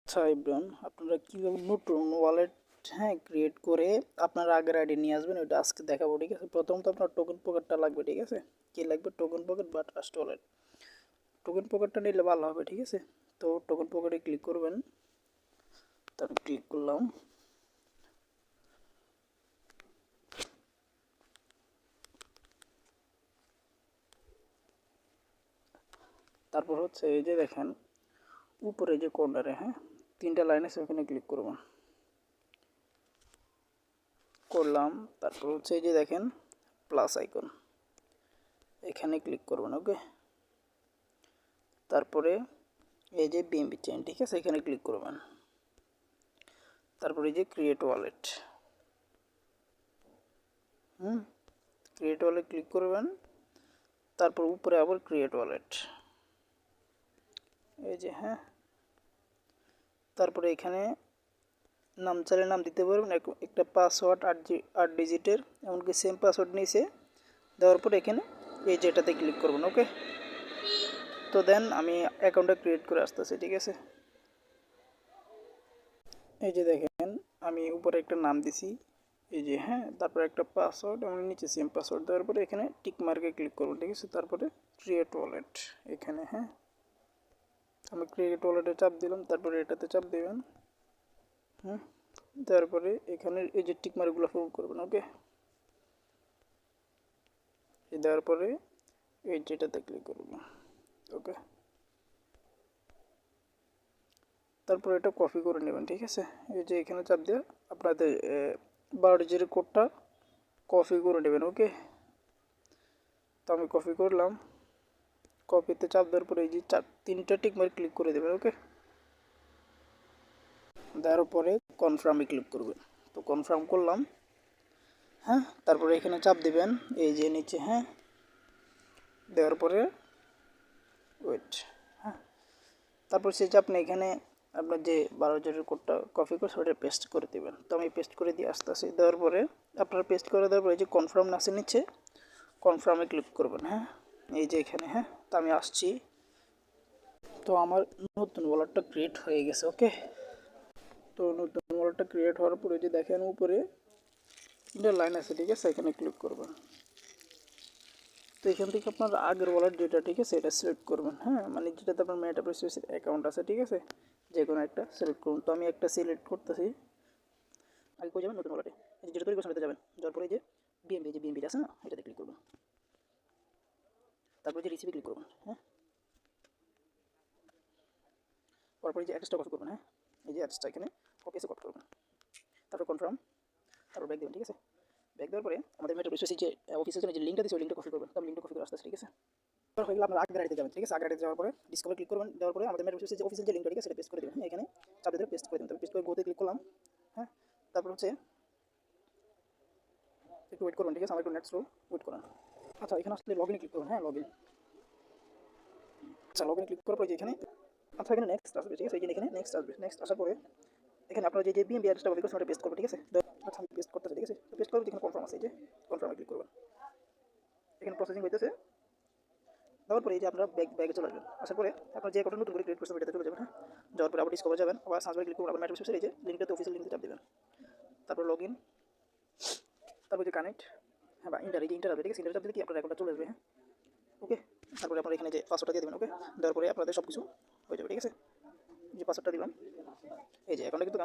আচ্ছা ইব্রাহিম, আপনারা কীভাবে নতুন ওয়ালেট ক্রিয়েট করে আপনার আগের আইডি নিয়ে আসবেন ওইটা আজকে দেখাবো। ঠিক আছে, প্রথমত আপনার টোকেন পকেটটা লাগবে। ঠিক আছে, কি লাগবে? টোকেন পকেট বা ট্রাস্ট ওয়ালেট। টোকেন পকেটটা নিলে ভালো হবে। ঠিক আছে, তো টোকেন পকেটে ক্লিক করবেন। তারপর ক্লিক করলাম। তারপর হচ্ছে এই যে দেখেন উপরে যে কর্নারে তিনটা লাইন আছে, ওখানে ক্লিক করলাম। তারপর হচ্ছে এই যে দেখেন প্লাস আইকন, এখানে ক্লিক করবেন। ওকে, তারপরে এই যে বিএমবি চেইন, ঠিক আছে, এখানে ক্লিক করবেন। তারপরে এই যে create wallet, create wallet click করবেন। তারপর উপরে আবার ক্রিয়েট ওয়ালেট, এই যে তারপরে এখানে নাম চাইলে নাম দিতে পারবেন, একটা পাসওয়ার্ড 8 ডিজিটের, এমনকি সেম পাসওয়ার্ড নিয়েছে দেওয়ার পর এখানে এই যেটাতে ক্লিক করবেন। ওকে, তো দেন আমি অ্যাকাউন্টটা ক্রিয়েট করে আসতেছি। ঠিক আছে, এই যে দেখেন আমি উপরে একটা নাম দিছি, এই যে তারপরে একটা পাসওয়ার্ড এবং নিচে সেম পাসওয়ার্ড দেওয়ার পরে এখানে টিক মার্কে ক্লিক করব। ঠিক আছে, তারপরে ক্রিয়েট ওয়ালেট, এখানে আমি ক্রিয়েট ওয়ালেটে চাপ দিলাম। তারপরে এটাতে চাপ দেবেন। তারপরে এখানে এই যে টিক মার্কগুলো ফুল করবেন। ওকে, এই দেওয়ার পরে এই যেটাতে ক্লিক করবেন। ওকে, তারপর এটা কপি করে নেবেন। ঠিক আছে, এই যে এখানে চাপ দিয়ে আপনাদের 12 ডিজিটের কোডটা কপি করে নেবেন। ওকে, তো আমি কপি করলাম। কপিতে চাপ দেওয়ার পরে এই যে তিনটা টিক মার্ক ক্লিক করে দেবেন। ওকে, দেওয়ার পরে কনফার্মে ক্লিক করবেন। তো কনফার্ম করলাম। তারপরে এখানে চাপ দিবেন, এই যে নিচে দেওয়ার পরে ওয়েট। তারপর সে যে আপনি এখানে আপনার যে 12 ডিজিটের কোডটা কপি করে ওটা পেস্ট করে দেবেন। তো আমি পেস্ট করে দিয়ে আসতেছি। দেওয়ার পরে আপনারা পেস্ট করে দেওয়ার পরে এই যে কনফার্ম আছে নিচে, কনফার্মে ক্লিক করবেন। এই যে এখানে তো আমি আসছি। তো আমার নতুন ওয়ালেটটা ক্রিয়েট হয়ে গেছে। ওকে, তো নতুন ওয়ালেটটা ক্রিয়েট হওয়ার পরে যে দেখেন উপরে তিনটা লাইন আছে, ঠিক আছে, এখানে ক্লিক করবেন। তো এখান থেকে আপনার আগের ওয়ালেট যেটা, ঠিক আছে, এটা সিলেক্ট করবেন। মানে যেটাতে আপনার মেটাপ্রেসিসের অ্যাকাউন্ট আছে, ঠিক আছে, যে কোনো একটা সিলেক্ট করুন। তো আমি একটা সিলেক্ট করতেছি। আগে কই যাবেন? নতুন ওয়ালেটে, যেটা তৈরি করছেন যাবেন। যাওয়ার পরে যে বিএমবি আছে না, এটাতে ক্লিক করবেন। তারপরে যে রিসিভে ক্লিক করবেন। তারপরে যে অ্যাড্রেসটা কপি করবেন। এই যে অ্যাড্রেসটা এখানে কপি আছে, কপি করবেন। তারপর কনফার্ম, তারপর ব্যাক দেবেন। ঠিক আছে, ব্যাক দেওয়ার পরে আমাদের মেটাপ্রেসিসের যে অফিসের জন্য যে লিঙ্কটা দিয়েছে ওই লিঙ্কটা কপি করবেন। তারপর লিঙ্কটা কপি করে আসতেছে। ঠিক আছে, তারপর হয়ে গেলে আপনার আগের আইডিতে যাবেন। ঠিক আছে, আগের আইডিতে যাওয়ার পরে ডিসকভার ক্লিক করবেন। দেওয়ার পরে আমাদের মেটাপ্রেসিসের যে অফিসিয়াল যে লিঙ্কটা, ঠিক আছে, সেটা পেস্ট করে দেবেন। এখানে চাপ দিয়ে পেস্ট করে দেবেন। তারপর পেস্ট করে গোতে ক্লিক করলাম। তারপর হচ্ছে একটু ওয়েট করবেন। ঠিক আছে, আমার একটু নেট স্লো, ওয়েট করেন। আচ্ছা, এখানে আসলে লগইনে ক্লিক করবেন। লগইন, আচ্ছা, লগইনে ক্লিক করার পরে যে এখানে, আচ্ছা, এখানে নেক্সট আসবে। ঠিক আছে, এখানে নেক্সট আসবে। নেক্সট আসার পরে এখানে আপনারা যে বিএমবি অ্যাড্রেসটা কপি করছেন ওটা পেস্ট করবেন। ঠিক আছে, আচ্ছা, আমি পেস্ট করতেছি। ঠিক আছে, পেস্ট করবো। এখানে কনফার্ম আছে, এই যে কনফার্মে ক্লিক করবেন। এখানে প্রসেসিং হইতেছে। দেওয়ার পরে এই যে আপনারা ব্যাগে চলে আসবেন। আসার পরে আপনার যে অ্যাকাউন্টটা নতুন করে ক্রিয়েট করছেন ওইটাতে চলে যাবেন। যাওয়ার পরে আবার ডিসকভার যাবেন, আবার সার্চ বারে ক্লিক করবেন, আবার মেটাপ্রেসিসের এই যে লিঙ্কটাতে অফিসিয়াল লিঙ্কটা চাপ দেবেন। তারপর লগইন, তারপর যে কানেক্ট, বা ইন্টার, এই যে ইন্টার আসবে। ঠিক আছে, ইন্টার চাপ দিলে কি আপনার অ্যাকাউন্টটা চলে আসবে। ওকে, তারপরে আপনারা এখানে যে পাসওয়ার্ডটা দিয়ে দেবেন। ওকে, দেওয়ার পরে আপনাদের সব কিছু হয়ে যাবে। ঠিক আছে, যে পাসওয়ার্ডটা দিলাম, এই যে অ্যাকাউন্টটা কিন্তু